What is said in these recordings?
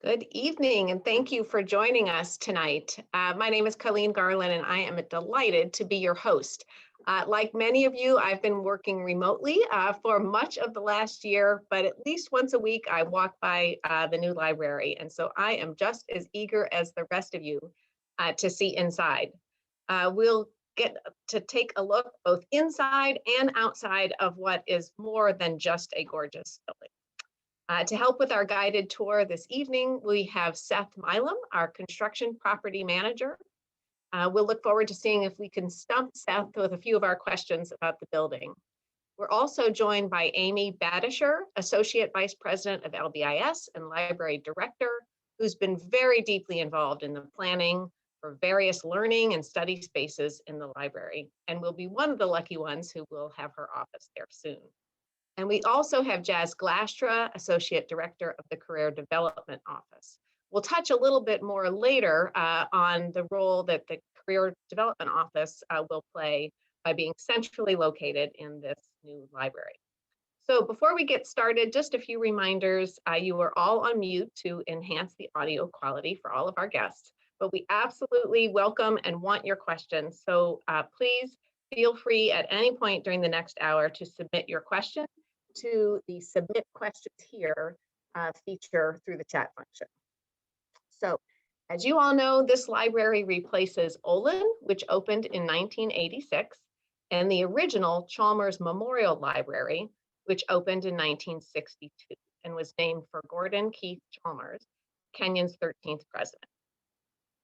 Good evening, and thank you for joining us tonight. My name is Colleen Garland, and I am delighted to be your host. Like many of you, I've been working remotely for much of the last year, but at least once a week, I walk by the new library. And so I am just as eager as the rest of you to see inside. We'll get to take a look both inside and outside of what is more than just a gorgeous building. To help with our guided tour this evening, we have Seth Milam, our construction property manager. We'll look forward to seeing if we can stump Seth with a few of our questions about the building. We're also joined by Amy Badisher, Associate Vice President of LBIS and Library Director, who's been very deeply involved in the planning for various learning and study spaces in the library, and will be one of the lucky ones who will have her office there soon. And we also have Jazz Glastra, Associate Director of the Career Development Office. We'll touch a little bit more later on the role that the Career Development Office will play by being centrally located in this new library. So before we get started, just a few reminders. You are all on mute to enhance the audio quality for all of our guests, but we absolutely welcome and want your questions. So please feel free at any point during the next hour to submit your question to the submit questions here feature through the chat function. So as you all know, this library replaces Olin, which opened in 1986, and the original Chalmers Memorial Library, which opened in 1962 and was named for Gordon Keith Chalmers, Kenyon's 13th president.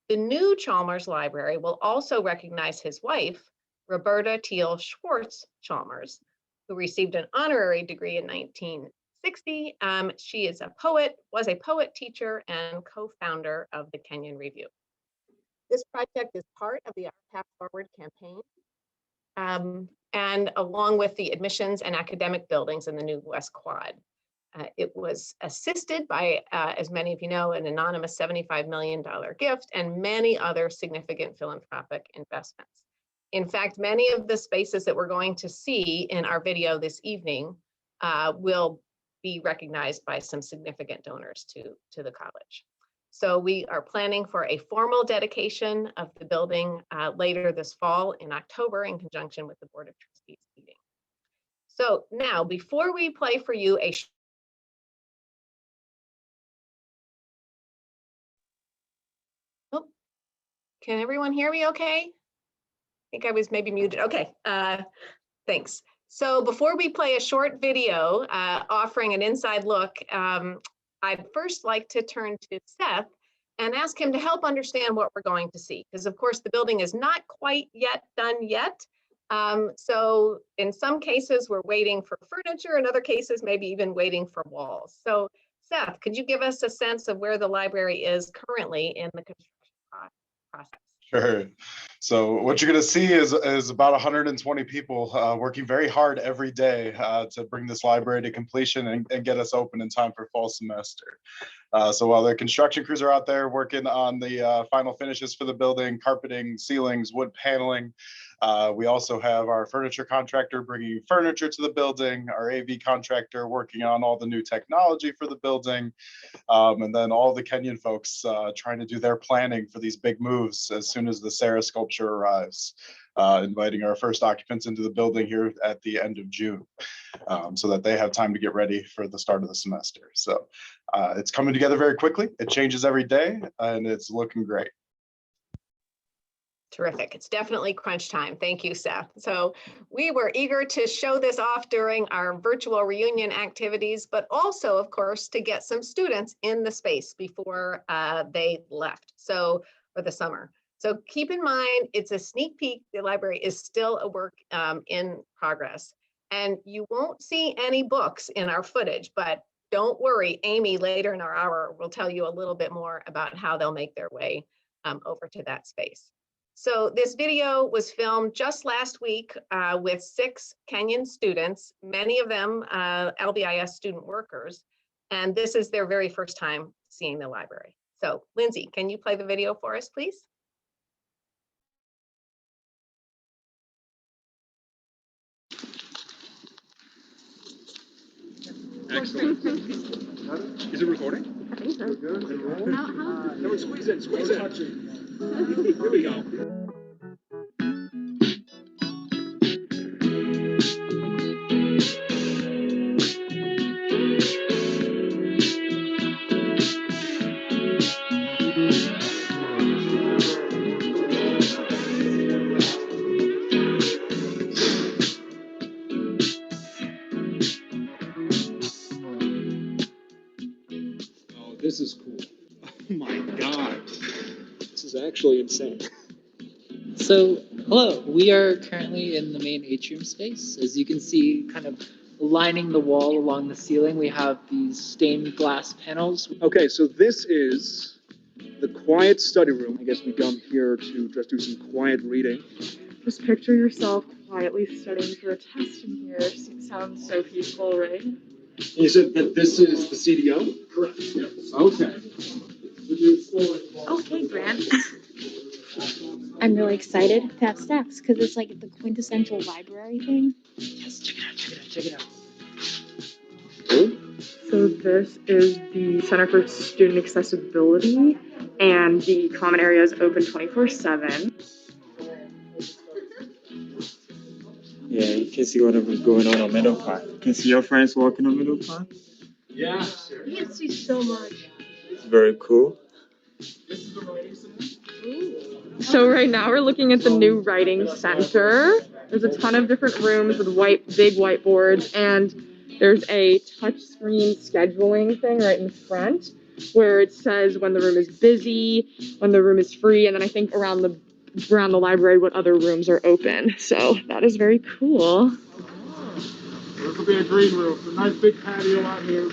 The new Chalmers Library will also recognize his wife, Roberta Teal Schwartz Chalmers, who received an honorary degree in 1960. She is a poet, was a poet, teacher, and co-founder of the Kenyon Review. This project is part of the Our Path Forward campaign, and along with the admissions and academic buildings in the new West Quad. It was assisted by, as many of you know, an anonymous $75 million gift and many other significant philanthropic investments. In fact, many of the spaces that we're going to see in our video this evening will be recognized by some significant donors to the college. So we are planning for a formal dedication of the building later this fall in October in conjunction with the Board of Trustees meeting. So now, before we play for you a can everyone hear me okay? I think I was maybe muted. Okay, thanks. So before we play a short video offering an inside look, I'd first like to turn to Seth and ask him to help understand what we're going to see. Because of course the building is not quite yet done yet. So in some cases we're waiting for furniture, in other cases maybe even waiting for walls. So Seth, could you give us a sense of where the library is currently in the construction process? Sure. So what you're going to see is about 120 people working very hard every day to bring this library to completion and get us open in time for fall semester. So while the construction crews are out there working on the final finishes for the building, carpeting, ceilings, wood paneling, we also have our furniture contractor bringing furniture to the building, our AV contractor working on all the new technology for the building, and then all the Kenyon folks trying to do their planning for these big moves as soon as the Sarah sculpture arrives, inviting our first occupants into the building here at the end of June, so that they have time to get ready for the start of the semester. So it's coming together very quickly. It changes every day, and it's looking great. Terrific. It's definitely crunch time. Thank you, Seth. So we were eager to show this off during our virtual reunion activities, but also, of course, to get some students in the space before they left, so for the summer. So keep in mind, it's a sneak peek. The library is still a work in progress. And you won't see any books in our footage, but don't worry, Amy later in our hour will tell you a little bit more about how they'll make their way over to that space. So this video was filmed just last week with 6 Kenyon students, many of them LBIS student workers, and this is their very first time seeing the library. So Lindsay, can you play the video for us, please? Excellent. Is it recording? No, squeeze it, squeeze it. Here we go. Oh, this is cool. Oh my God. This is actually insane. So, hello, we are currently in the main atrium space. As you can see, kind of lining the wall along the ceiling, we have these stained glass panels. Okay, so this is the quiet study room. I guess we come here to just do some quiet reading. Just picture yourself quietly studying for a test in here. It sounds so peaceful, right? You said that this is the CDO? Correct. Yep. Okay. Okay, Grant. I'm really excited to have stacks because it's like the quintessential library thing. Yes, check it out, check it out, check it out. So this is the Center for Student Accessibility, and the common area is open 24/7. Yeah, you can see whatever's going on Meadow Park. You can see your friends walking on Meadow Park. Yeah. You can see so much. It's very cool. So right now we're looking at the new writing center. There's a ton of different rooms with big whiteboards, and there's a touchscreen scheduling thing right in front where it says when the room is busy, when the room is free, and then I think around the library what other rooms are open. So that is very cool. This will be a green room. A nice big patio out here.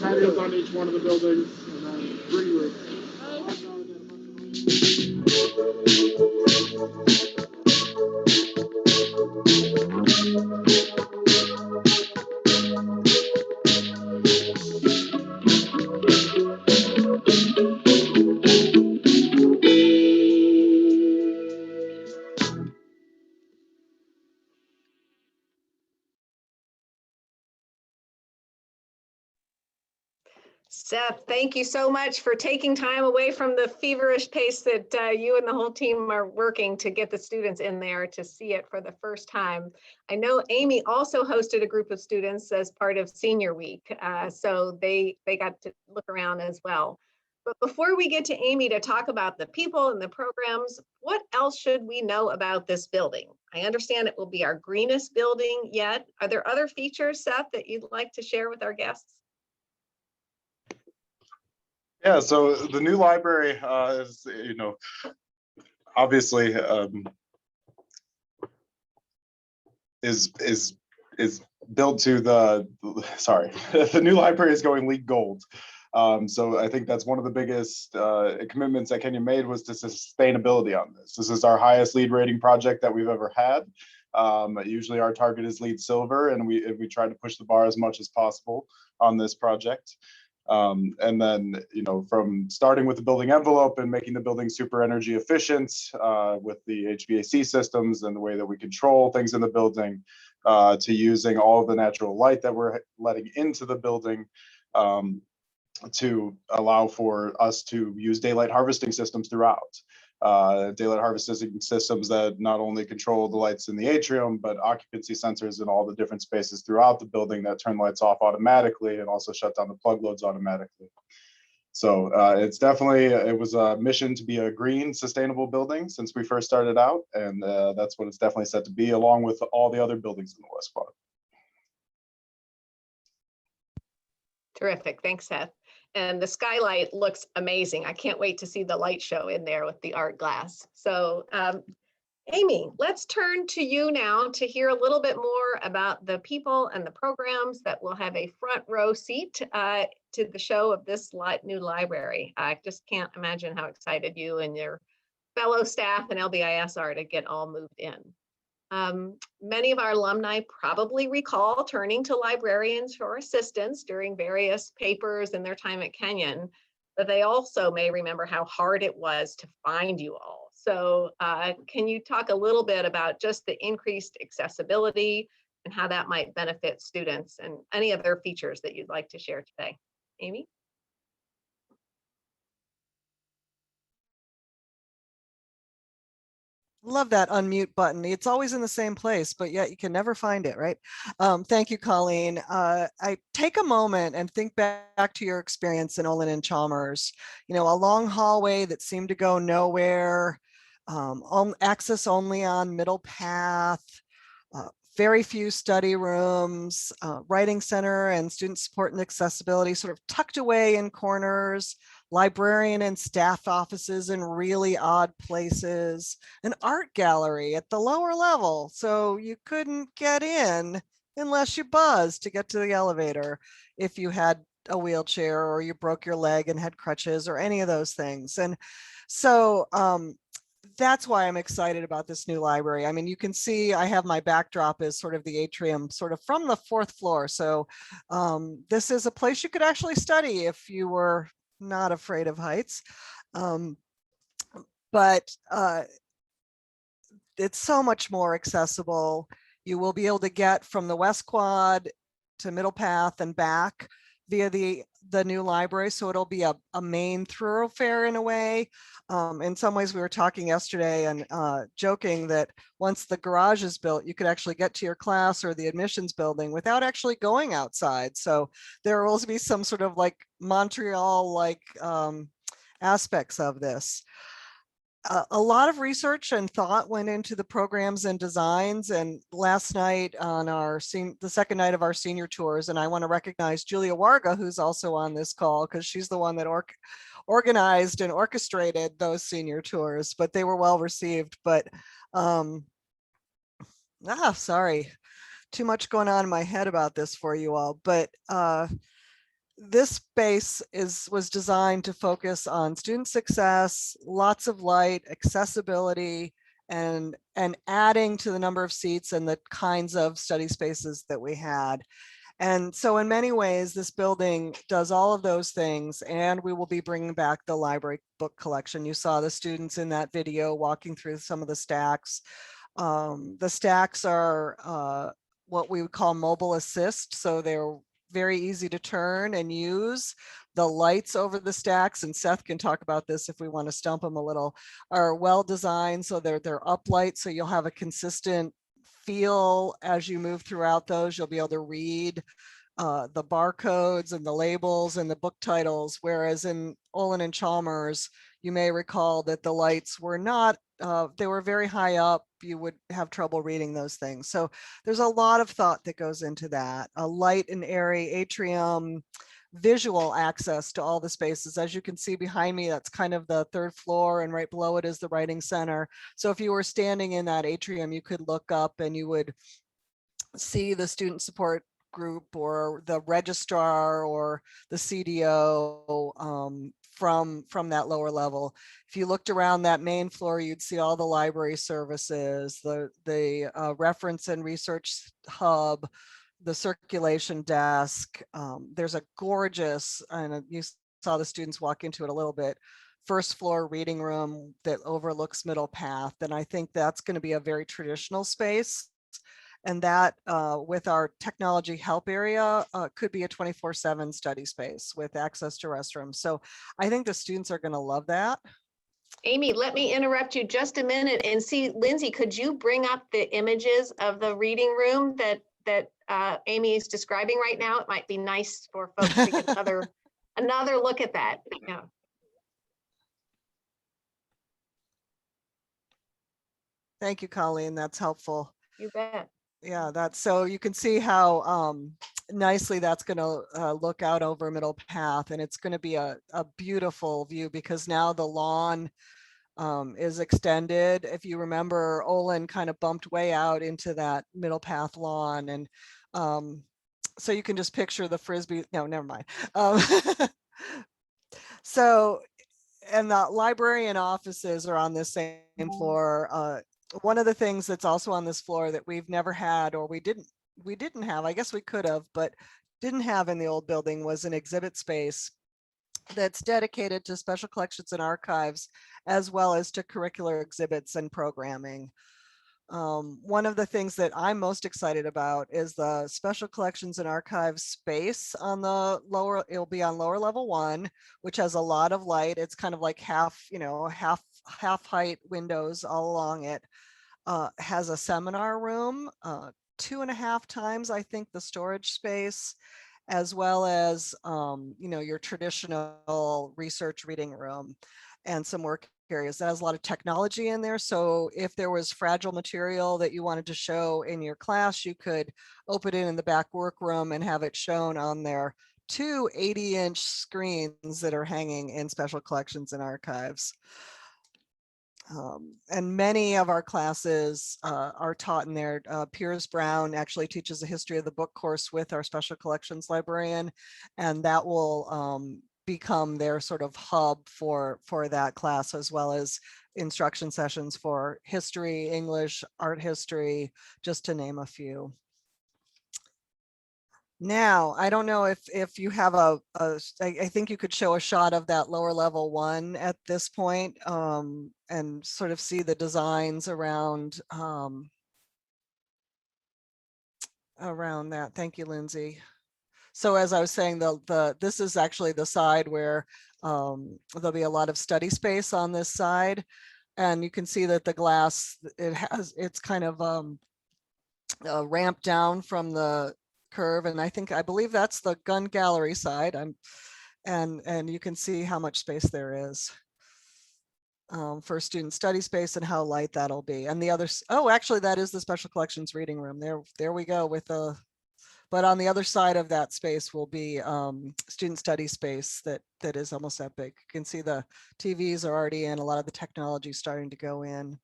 Patios on each one of the buildings, and then green room. Seth, thank you so much for taking time away from the feverish pace that you and the whole team are working to get the students in there to see it for the first time. I know Amy also hosted a group of students as part of Senior Week, so they got to look around as well. But before we get to Amy to talk about the people and the programs, what else should we know about this building? I understand it will be our greenest building yet. Are there other features, Seth, that you'd like to share with our guests? Yeah, so the new library is, obviously is built to the new library is going LEED Gold. So I think that's one of the biggest commitments that Kenyon made was to sustainability on this. This is our highest LEED rating project that we've ever had. Usually our target is LEED Silver, and we try to push the bar as much as possible on this project. And then, from starting with the building envelope and making the building super energy efficient with the HVAC systems and the way that we control things in the building, to using all of the natural light that we're letting into the building, to allow for us to use daylight harvesting systems throughout. Daylight harvesting systems that not only control the lights in the atrium, but occupancy sensors in all the different spaces throughout the building that turn lights off automatically and also shut down the plug loads automatically. So it was a mission to be a green, sustainable building since we first started out, and that's what it's definitely set to be, along with all the other buildings in the West Quad. Terrific, thanks, Seth. And the skylight looks amazing. I can't wait to see the light show in there with the art glass. So Amy, let's turn to you now to hear a little bit more about the people and the programs that will have a front row seat to the show of this new library. I just can't imagine how excited you and your fellow staff and LBIS are to get all moved in. Many of our alumni probably recall turning to librarians for assistance during various papers in their time at Kenyon, but they also may remember how hard it was to find you all. So can you talk a little bit about just the increased accessibility and how that might benefit students and any other features that you'd like to share today? Amy? love that unmute button. It's always in the same place, but yet you can never find it, right? Thank you, Colleen. I take a moment and think back to your experience in Olin and Chalmers. You know, a long hallway that seemed to go nowhere, access only on middle path, very few study rooms, writing center and student support and accessibility sort of tucked away in corners, librarian and staff offices in really odd places, an art gallery at the lower level. So you couldn't get in unless you buzzed to get to the elevator if you had a wheelchair or you broke your leg and had crutches or any of those things. And so that's why I'm excited about this new library. I mean, you can see I have my backdrop as sort of the atrium, sort of from the 4th floor. So this is a place you could actually study if you were not afraid of heights. But it's so much more accessible. You will be able to get from the West Quad to Middle Path and back via the new library. So it'll be a main thoroughfare in a way. In some ways, we were talking yesterday and joking that once the garage is built, you could actually get to your class or the admissions building without actually going outside. So there will be some sort of like Montreal-like aspects of this. A lot of research and thought went into the programs and designs. And last night on the second night of our senior tours, and I want to recognize Julia Warga, who's also on this call, because she's the one that organized and orchestrated those senior tours, but they were well received. But sorry, too much going on in my head about this for you all. But this space was designed to focus on student success, lots of light, accessibility, and adding to the number of seats and the kinds of study spaces that we had. And so in many ways, this building does all of those things, and we will be bringing back the library book collection. You saw the students in that video walking through some of the stacks. The stacks are what we would call mobile assist. So they're very easy to turn and use. The lights over the stacks, and Seth can talk about this if we want to stump them a little, are well designed. So they're up light, so you'll have a consistent feel as you move throughout those. You'll be able to read the barcodes and the labels and the book titles, whereas in Olin and Chalmers, you may recall that the lights were not, they were very high up. You would have trouble reading those things. So there's a lot of thought that goes into that. A light and airy atrium, visual access to all the spaces. As you can see behind me, that's kind of the 3rd floor, and right below it is the writing center. So if you were standing in that atrium, you could look up and you would see the student support group or the registrar or the CDO from that lower level. If you looked around that main floor, you'd see all the library services, the reference and research hub, the circulation desk. There's a gorgeous, and you saw the students walk into it a little bit, 1st floor reading room that overlooks Middle Path. And I think that's going to be a very traditional space. And that with our technology help area could be a 24/7 study space with access to restrooms. So I think the students are going to love that. Amy, let me interrupt you just a minute and see, Lindsay, could you bring up the images of the reading room that Amy is describing right now? It might be nice for folks to get another look at that. Yeah. Thank you, Colleen. That's helpful. You bet. Yeah, that's so you can see how nicely that's going to look out over Middle Path, and it's going to be a beautiful view because now the lawn is extended. If you remember, Olin kind of bumped way out into that Middle Path lawn, and so you can just picture the Frisbee. No, never mind. So, and the librarian offices are on the same floor. One of the things that's also on this floor that we've never had, or we didn't have, I guess we could have, but didn't have in the old building, was an exhibit space that's dedicated to special collections and archives, as well as to curricular exhibits and programming. One of the things that I'm most excited about is the special collections and archives space on the lower, it'll be on lower level 1, which has a lot of light. It's kind of like half, half height windows all along it. Has a seminar room, 2.5 times, I think, the storage space, as well as, your traditional research reading room and some work areas. That has a lot of technology in there. So if there was fragile material that you wanted to show in your class, you could open it in the back workroom and have it shown on their 2 80-inch screens that are hanging in special collections and archives. And many of our classes are taught in there. Piers Brown actually teaches a history of the book course with our special collections librarian, and that will become their sort of hub for that class, as well as instruction sessions for history, English, art history, just to name a few. Now, I don't know if you have I think you could show a shot of that lower level 1 at this point, and sort of see the designs around around that. Thank you, Lindsay. So as I was saying, this is actually the side where there'll be a lot of study space on this side, and you can see that the glass, it's kind of ramped down from the curve, and I believe that's the gun gallery side. And you can see how much space there is for student study space and how light that'll be. And the other, oh, actually that is the special collections reading room. There we go with the, but on the other side of that space will be student study space that is almost that big. You can see the TVs are already in, a lot of the technology starting to go in.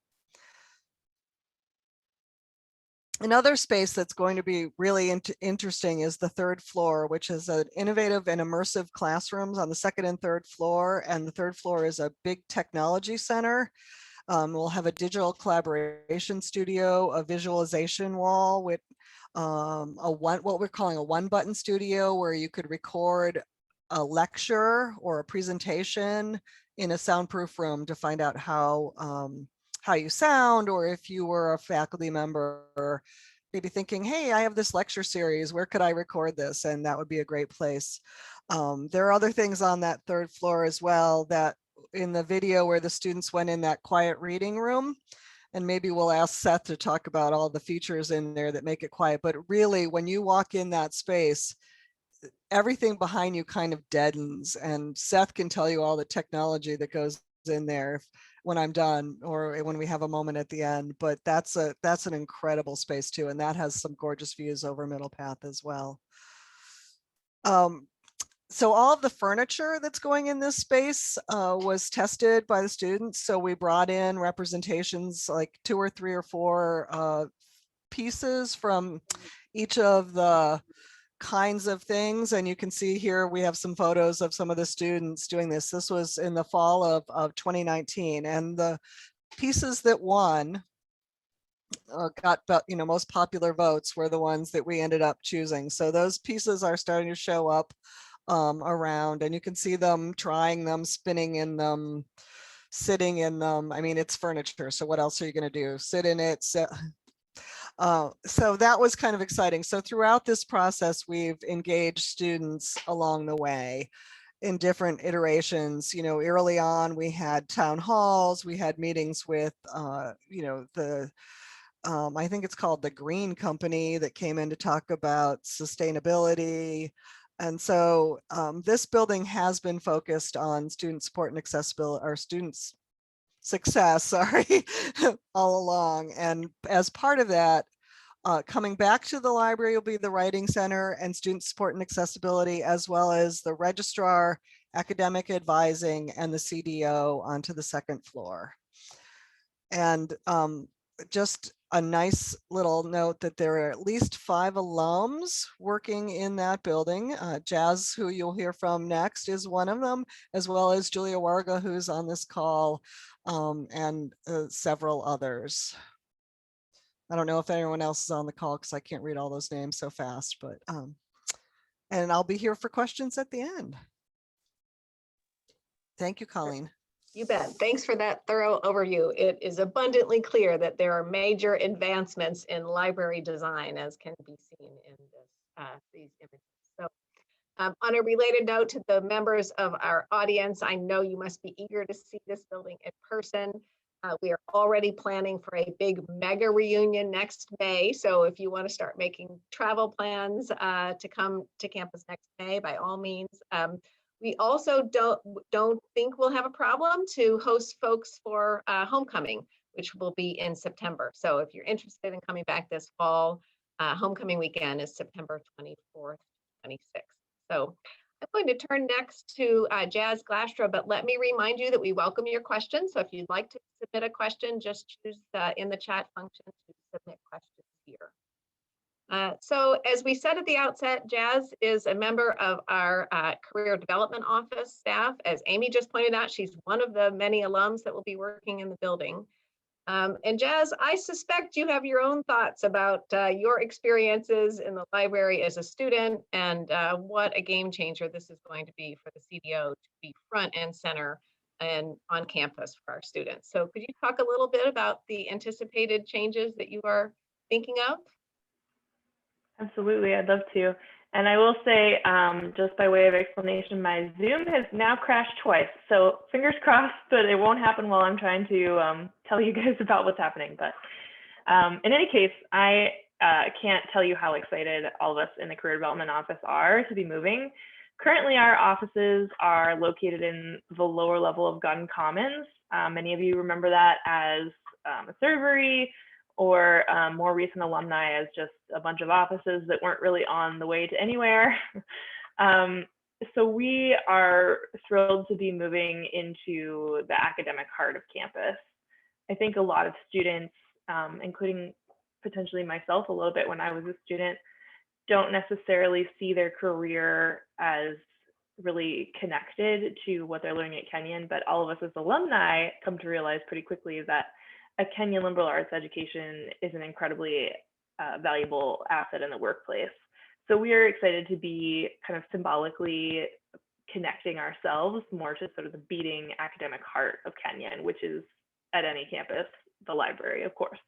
Another space that's going to be really interesting is the 3rd floor, which is an innovative and immersive classrooms on the 2nd and 3rd floor. And the 3rd floor is a big technology center. We'll have a digital collaboration studio, a visualization wall with what we're calling a 1-button studio, where you could record a lecture or a presentation in a soundproof room to find out how you sound, or if you were a faculty member, maybe thinking, hey, I have this lecture series, where could I record this? And that would be a great place. There are other things on that 3rd floor as well, that in the video where the students went in that quiet reading room, and maybe we'll ask Seth to talk about all the features in there that make it quiet. But really, when you walk in that space, everything behind you kind of deadens, and Seth can tell you all the technology that goes in there when I'm done, or when we have a moment at the end. But that's an incredible space too, and that has some gorgeous views over Middle Path as well. So all of the furniture that's going in this space was tested by the students. So we brought in representations, like 2 or 3 or 4 pieces from each of the kinds of things. And you can see here, we have some photos of some of the students doing this. This was in the fall of 2019. And the pieces that won got most popular votes were the ones that we ended up choosing. So those pieces are starting to show up around, and you can see them, trying them, spinning in them, sitting in them. I mean, it's furniture, so what else are you going to do? Sit in it. So that was kind of exciting. So throughout this process, we've engaged students along the way in different iterations. Early on, we had town halls, we had meetings with the I think it's called the Green Company, that came in to talk about sustainability. And so this building has been focused on student support and accessibility, or students' success, sorry, all along. And as part of that, coming back to the library will be the Writing Center and student support and accessibility, as well as the registrar, academic advising, and the CDO onto the 2nd floor. And just a nice little note that there are at least 5 alums working in that building. Jazz, who you'll hear from next, is one of them, as well as Julia Warga, who's on this call, and several others. I don't know if anyone else is on the call, because I can't read all those names so fast, but and I'll be here for questions at the end. Thank you, Colleen. You bet. Thanks for that thorough overview. It is abundantly clear that there are major advancements in library design, as can be seen in these images. So, on a related note to the members of our audience, I know you must be eager to see this building in person. We are already planning for a big mega reunion next May. So if you want to start making travel plans to come to campus next May, by all means. We also don't think we'll have a problem to host folks for homecoming, which will be in September. So if you're interested in coming back this fall, homecoming weekend is September 24th, 26th. So I'm going to turn next to Jazz Glastra, but let me remind you that we welcome your questions. So if you'd like to submit a question, just choose in the chat function to submit questions here. So as we said at the outset, Jazz is a member of our Career Development Office staff. As Amy just pointed out, she's one of the many alums that will be working in the building. And Jazz, I suspect you have your own thoughts about your experiences in the library as a student and what a game changer this is going to be for the CDO to be front and center and on campus for our students. So could you talk a little bit about the anticipated changes that you are thinking of? Absolutely, I'd love to. And I will say, just by way of explanation, my Zoom has now crashed twice. So fingers crossed that it won't happen while I'm trying to tell you guys about what's happening. But in any case, I can't tell you how excited all of us in the Career Development Office are to be moving. Currently, our offices are located in the lower level of Gun Commons. Many of you remember that as a servery, or more recent alumni as just a bunch of offices that weren't really on the way to anywhere. So we are thrilled to be moving into the academic heart of campus. I think a lot of students, including potentially myself a little bit when I was a student, don't necessarily see their career as really connected to what they're learning at Kenyon, but all of us as alumni come to realize pretty quickly that a Kenyon liberal arts education is an incredibly valuable asset in the workplace. So we are excited to be kind of symbolically connecting ourselves more to sort of the beating academic heart of Kenyon, which is at any campus, the library, of course.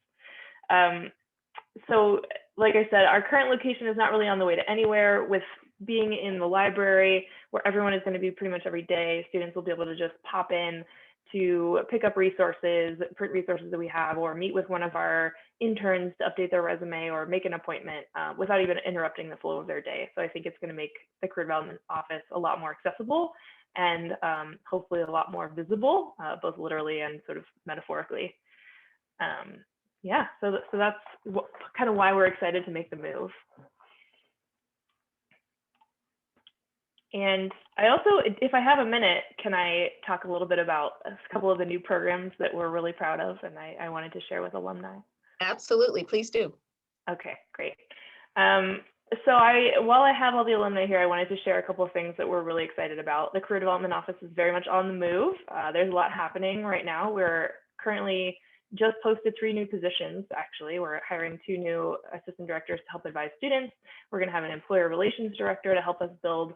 So like I said, our current location is not really on the way to anywhere. With being in the library, where everyone is going to be pretty much every day, students will be able to just pop in to pick up resources, print resources that we have, or meet with one of our interns to update their resume or make an appointment without even interrupting the flow of their day. So I think it's going to make the Career Development Office a lot more accessible and hopefully a lot more visible, both literally and sort of metaphorically. Yeah, so that's kind of why we're excited to make the move. And I also, if I have a minute, can I talk a little bit about a couple of the new programs that we're really proud of and I wanted to share with alumni? Absolutely, please do. Okay, great. So while I have all the alumni here, I wanted to share a couple of things that we're really excited about. The Career Development Office is very much on the move. There's a lot happening right now. We're currently just posted 3 new positions, actually. We're hiring 2 new assistant directors to help advise students. We're going to have an employer relations director to help us build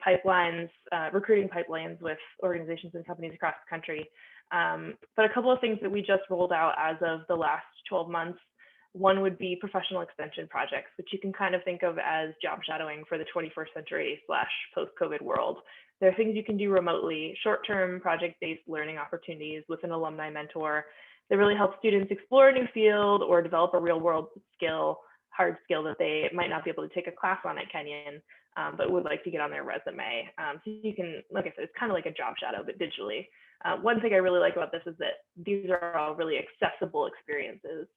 pipelines, recruiting pipelines with organizations and companies across the country. But a couple of things that we just rolled out as of the last 12 months. One would be professional extension projects, which you can kind of think of as job shadowing for the 21st century / post-COVID world. There are things you can do remotely, short-term project-based learning opportunities with an alumni mentor that really help students explore a new field or develop a real-world skill, hard skill that they might not be able to take a class on at Kenyon, but would like to get on their resume. So you can, like I said, it's kind of like a job shadow, but digitally. One thing I really like about this is that these are all really accessible experiences.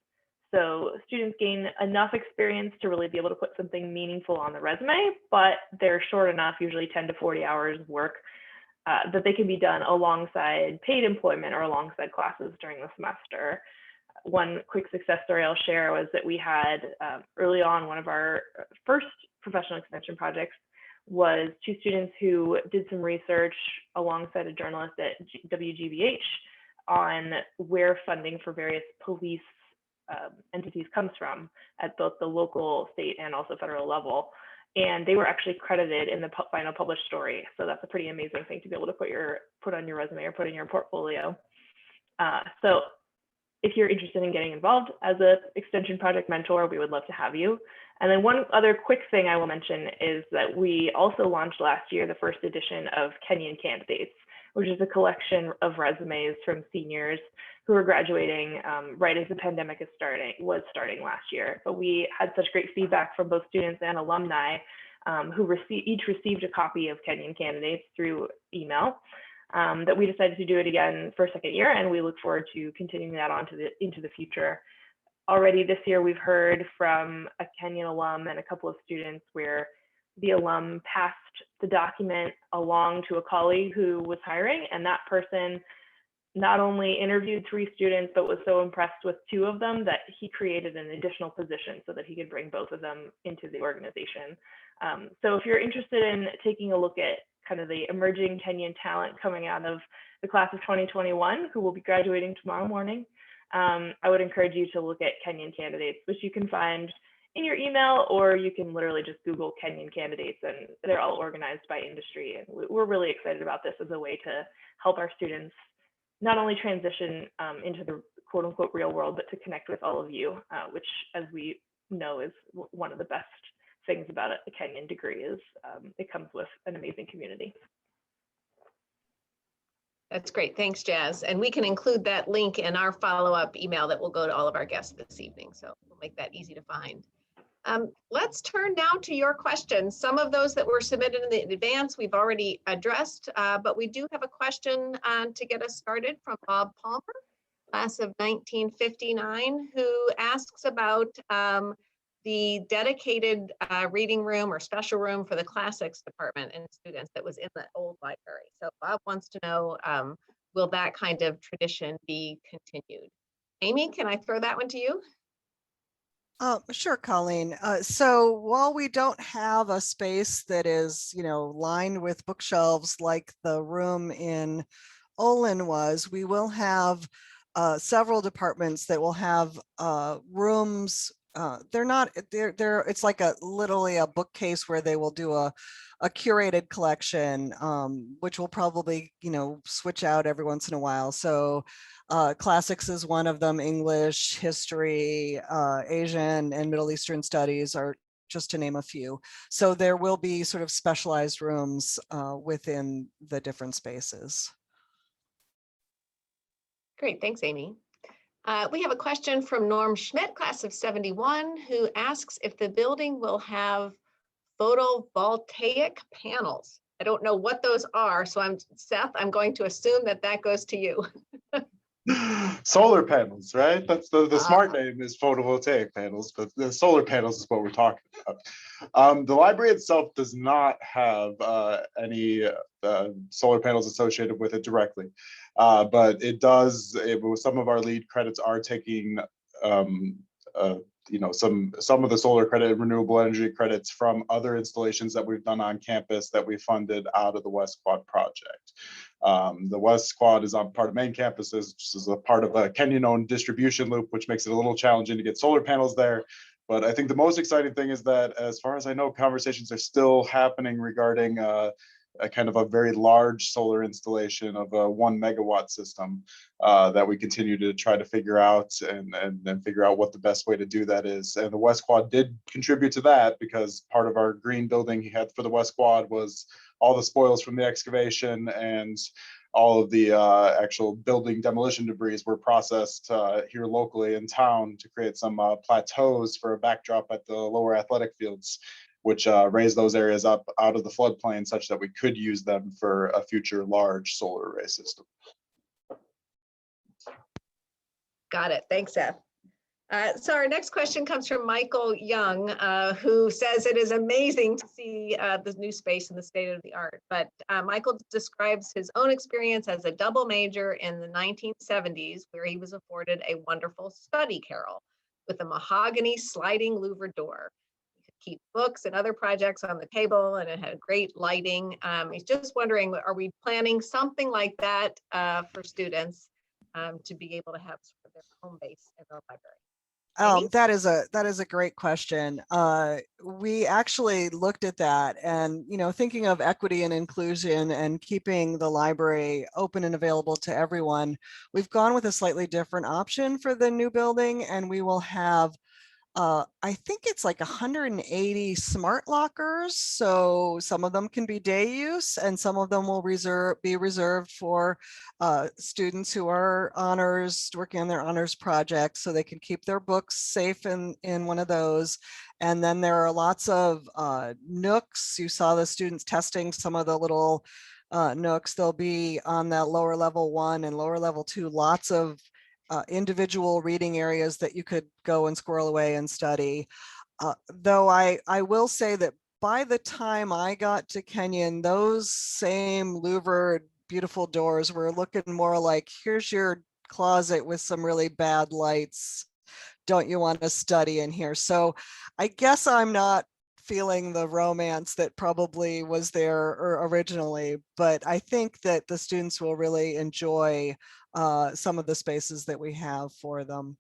So students gain enough experience to really be able to put something meaningful on the resume, but they're short enough, usually 10 to 40 hours of work, that they can be done alongside paid employment or alongside classes during the semester. One quick success story I'll share was that we had early on, one of our first professional extension projects was 2 students who did some research alongside a journalist at WGBH on where funding for various police entities comes from at both the local, state, and also federal level. and they were actually credited in the final published story. So that's a pretty amazing thing to be able to put on your resume or put in your portfolio. So if you're interested in getting involved as an extension project mentor, we would love to have you. And then one other quick thing I will mention is that we also launched last year the first edition of Kenyon Candidates, which is a collection of resumes from seniors who are graduating right as the pandemic was starting last year. But we had such great feedback from both students and alumni who each received a copy of Kenyon Candidates through email, that we decided to do it again for a second year, and we look forward to continuing that into the future. Already this year, we've heard from a Kenyon alum and a couple of students where the alum passed the document along to a colleague who was hiring, and that person not only interviewed 3 students, but was so impressed with 2 of them that he created an additional position so that he could bring both of them into the organization. So if you're interested in taking a look at kind of the emerging Kenyon talent coming out of the class of 2021, who will be graduating tomorrow morning, I would encourage you to look at Kenyon Candidates, which you can find in your email, or you can literally just Google Kenyon Candidates, and they're all organized by industry. And we're really excited about this as a way to help our students not only transition into the quote unquote real world, but to connect with all of you, which, as we know, is one of the best things about a Kenyon degree is it comes with an amazing community. That's great. Thanks, Jazz. And we can include that link in our follow-up email that will go to all of our guests this evening. So we'll make that easy to find. Let's turn now to your questions. Some of those that were submitted in advance, we've already addressed, but we do have a question to get us started from Bob Palmer, class of 1959, who asks about the dedicated reading room or special room for the classics department and students that was in the old library. So Bob wants to know, will that kind of tradition be continued? Amy, can I throw that one to you? Sure, Colleen. So while we don't have a space that is, lined with bookshelves like the room in Olin was, we will have several departments that will have rooms. It's like literally a bookcase where they will do a curated collection, which will probably, switch out every once in a while. So classics is one of them, English, history, Asian and Middle Eastern studies are just to name a few. So there will be sort of specialized rooms within the different spaces. Great, thanks, Amy. We have a question from Norm Schmidt, class of 71, who asks if the building will have photovoltaic panels. I don't know what those are, so Seth, I'm going to assume that goes to you. Solar panels, right? That's the smart name is photovoltaic panels, but the solar panels is what we're talking about. The library itself does not have any solar panels associated with it directly, but it does. Some of our lead credits are taking some of the solar credit and renewable energy credits from other installations that we've done on campus that we funded out of the West Quad project. The West Quad is on part of main campuses, which is a part of a Kenyon-owned distribution loop, which makes it a little challenging to get solar panels there. But I think the most exciting thing is that, as far as I know, conversations are still happening regarding a kind of a very large solar installation of a 1 megawatt system that we continue to try to figure out and figure out what the best way to do that is. And the West Quad did contribute to that, because part of our green building he had for the West Quad was all the spoils from the excavation, and all of the actual building demolition debris were processed here locally in town to create some plateaus for a backdrop at the lower athletic fields, which raised those areas up out of the floodplain such that we could use them for a future large solar array system. Got it. Thanks, Seth. So our next question comes from Michael Young, who says it is amazing to see the new space and the state of the art. But Michael describes his own experience as a double major in the 1970s, where he was afforded a wonderful study carrel with a mahogany sliding louver door. Keep books and other projects on the table, and it had great lighting. He's just wondering, are we planning something like that for students to be able to have sort of their home base in the library? Amy? That is a great question. We actually looked at that, and thinking of equity and inclusion and keeping the library open and available to everyone, we've gone with a slightly different option for the new building, and we will have I think it's like 180 smart lockers. So some of them can be day use and some of them will be reserved for students who are working on their honors projects, so they can keep their books safe in one of those. And then there are lots of nooks. You saw the students testing some of the little nooks. They'll be on that lower level 1 and lower level 2, lots of individual reading areas that you could go and squirrel away and study. Though I will say that by the time I got to Kenyon, those same louvered beautiful doors were looking more like, here's your closet with some really bad lights. Don't you want to study in here? So I guess I'm not feeling the romance that probably was there originally, but I think that the students will really enjoy some of the spaces that we have for them.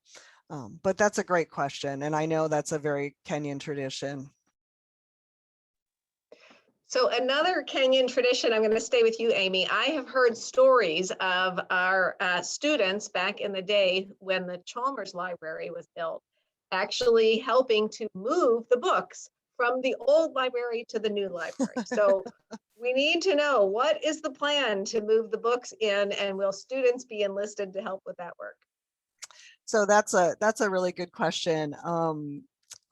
But that's a great question. And I know that's a very Kenyon tradition. So another Kenyon tradition, I'm going to stay with you, Amy. I have heard stories of our students back in the day when the Chalmers Library was built, actually helping to move the books from the old library to the new library. So we need to know, what is the plan to move the books in, and will students be enlisted to help with that work? So that's a really good question.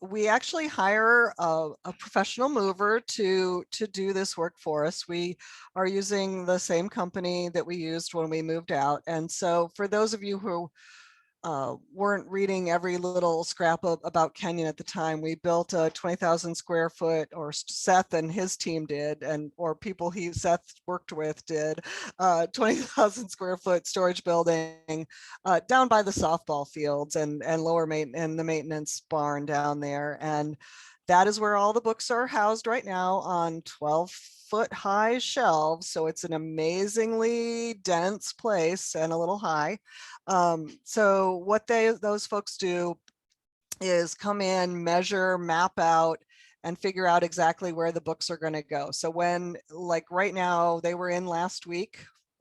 We actually hire a professional mover to do this work for us. We are using the same company that we used when we moved out. And so for those of you who weren't reading every little scrap about Kenyon at the time, we built a 20,000 square foot, or Seth and his team did, or people Seth worked with did, 20,000 square foot storage building down by the softball fields and the maintenance barn down there. And that is where all the books are housed right now, on 12-foot high shelves. So it's an amazingly dense place and a little high. So what those folks do is come in, measure, map out, and figure out exactly where the books are going to go. So when, like right now, they were in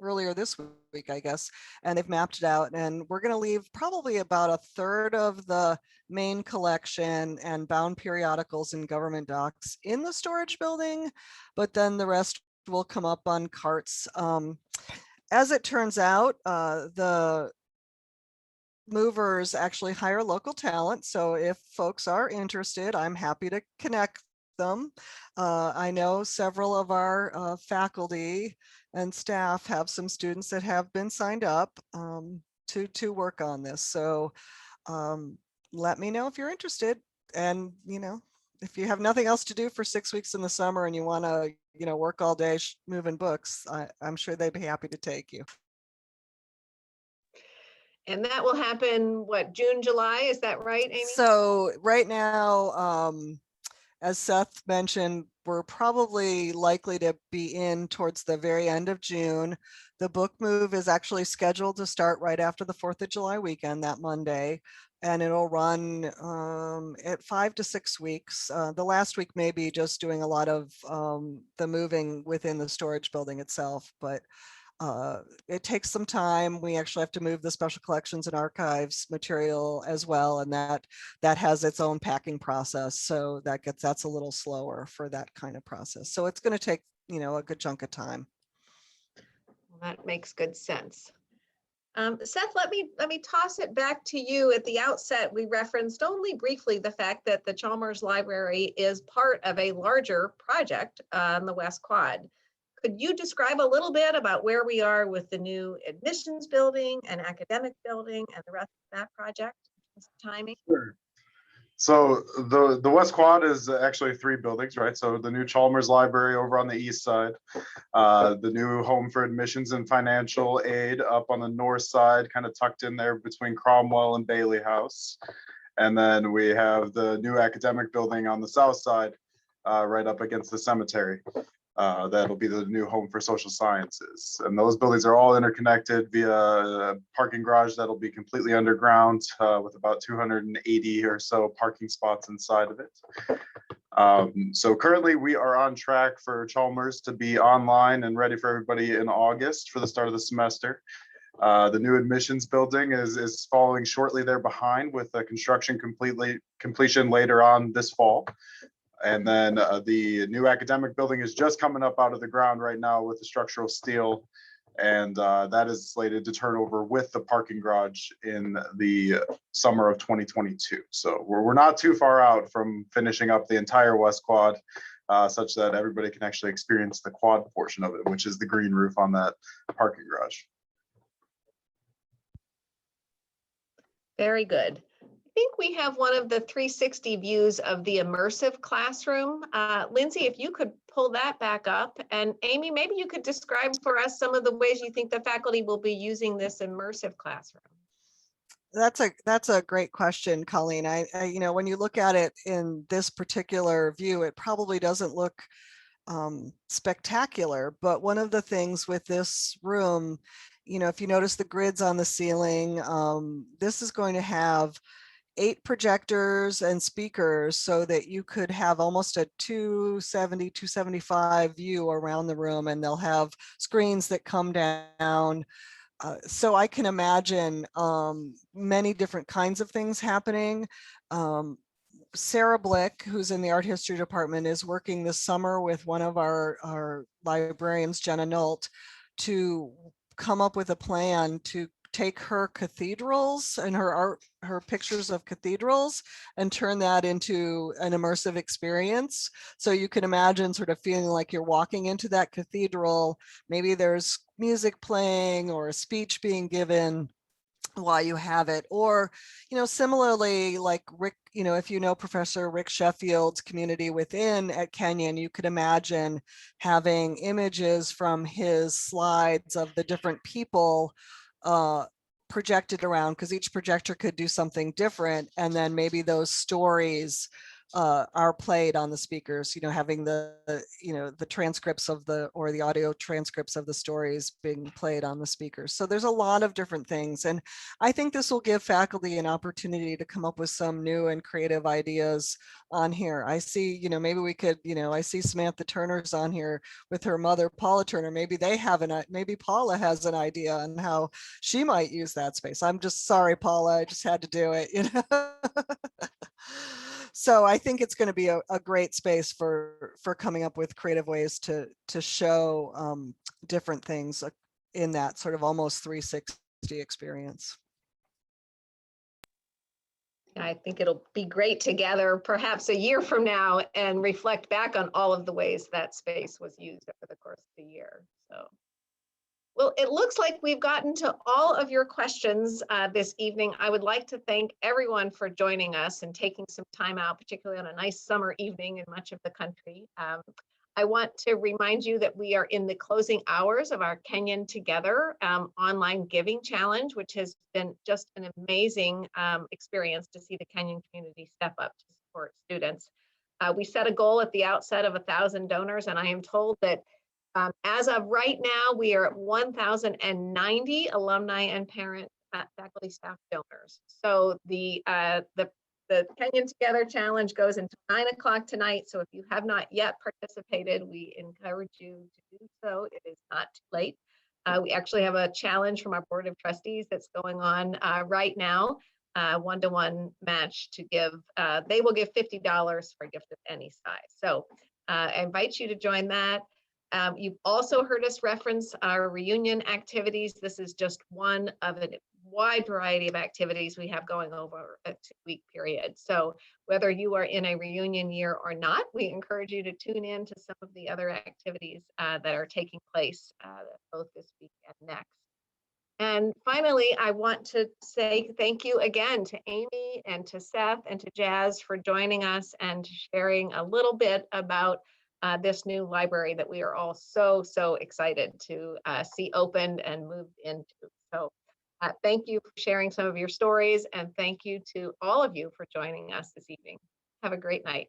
earlier this week, I guess, and they've mapped it out, and we're going to leave probably about a third of the main collection and bound periodicals and government docs in the storage building, but then the rest will come up on carts. As it turns out, the movers actually hire local talent. So if folks are interested, I'm happy to connect them. I know several of our faculty and staff have some students that have been signed up to work on this. So let me know if you're interested. And, if you have nothing else to do for 6 weeks in the summer and you want to, work all day moving books, I'm sure they'd be happy to take you. And that will happen, what, June, July? Is that right, Amy? So right now, as Seth mentioned, we're probably likely to be in towards the very end of June. The book move is actually scheduled to start right after the 4th of July weekend, that Monday, and it'll run at 5 to 6 weeks. The last week may be just doing a lot of the moving within the storage building itself, but it takes some time. We actually have to move the special collections and archives material as well, and that has its own packing process. So that's a little slower for that kind of process. So it's going to take a good chunk of time. Well, that makes good sense. Seth, let me toss it back to you. At the outset, we referenced only briefly the fact that the Chalmers Library is part of a larger project on the West Quad. Could you describe a little bit about where we are with the new admissions building and academic building and the rest of that project? Timing? Sure. So the West Quad is actually 3 buildings, right? So the new Chalmers Library over on the east side, the new Home for Admissions and Financial Aid up on the north side, kind of tucked in there between Cromwell and Bailey House. And then we have the new academic building on the south side, right up against the cemetery. That'll be the new home for social sciences. And those buildings are all interconnected via a parking garage that'll be completely underground with about 280 or so parking spots inside of it. So currently we are on track for Chalmers to be online and ready for everybody in August for the start of the semester. The new admissions building is following shortly there behind with the construction completion later on this fall. And then the new academic building is just coming up out of the ground right now with the structural steel. And that is slated to turn over with the parking garage in the summer of 2022. So we're not too far out from finishing up the entire West Quad, such that everybody can actually experience the quad portion of it, which is the green roof on that parking garage. Very good. I think we have one of the 360 views of the immersive classroom. Lindsay, if you could pull that back up, and Amy, maybe you could describe for us some of the ways you think the faculty will be using this immersive classroom. That's a great question, Colleen. I when you look at it in this particular view, it probably doesn't look spectacular, but one of the things with this room, if you notice the grids on the ceiling, this is going to have 8 projectors and speakers so that you could have almost a 270, 275 view around the room, and they'll have screens that come down. So I can imagine many different kinds of things happening. Sarah Blick, who's in the art history department, is working this summer with one of our librarians, Jenna Nolt, to come up with a plan to take her cathedrals and her pictures of cathedrals and turn that into an immersive experience. So you can imagine sort of feeling like you're walking into that cathedral. Maybe there's music playing or a speech being given while you have it, or similarly, like Rick, if you know Professor Rick Sheffield's Community Within at Kenyon, you could imagine having images from his slides of the different people projected around, because each projector could do something different, and then maybe those stories are played on the speakers, having the transcripts of or the audio transcripts of the stories being played on the speakers. So there's a lot of different things. And I think this will give faculty an opportunity to come up with some new and creative ideas on here. I see, maybe we could, I see Samantha Turner's on here with her mother, Paula Turner. Maybe maybe Paula has an idea on how she might use that space. I'm just sorry, Paula, I just had to do it, So I think it's going to be a great space for coming up with creative ways to show different things in that sort of almost 360 experience. I think it'll be great together, perhaps a year from now, and reflect back on all of the ways that space was used over the course of the year. So, well, it looks like we've gotten to all of your questions this evening. I would like to thank everyone for joining us and taking some time out, particularly on a nice summer evening in much of the country. I want to remind you that we are in the closing hours of our Kenyon Together online giving challenge, which has been just an amazing experience to see the Kenyon community step up to support students. We set a goal at the outset of 1,000 donors, and I am told that as of right now, we are at 1,090 alumni and parent, faculty, staff donors. So the Kenyon Together Challenge goes until 9 o'clock tonight. So if you have not yet participated, we encourage you to do so. It is not too late. We actually have a challenge from our Board of Trustees that's going on right now, one-to-one match to give. They will give $50 for a gift of any size. So I invite you to join that. You've also heard us reference our reunion activities. This is just one of a wide variety of activities we have going over a 2-week period. So whether you are in a reunion year or not, we encourage you to tune in to some of the other activities that are taking place both this week and next. And finally, I want to say thank you again to Amy and to Seth and to Jazz for joining us and sharing a little bit about this new library that we are all so excited to see opened and moved into. So thank you for sharing some of your stories, and thank you to all of you for joining us this evening. Have a great night.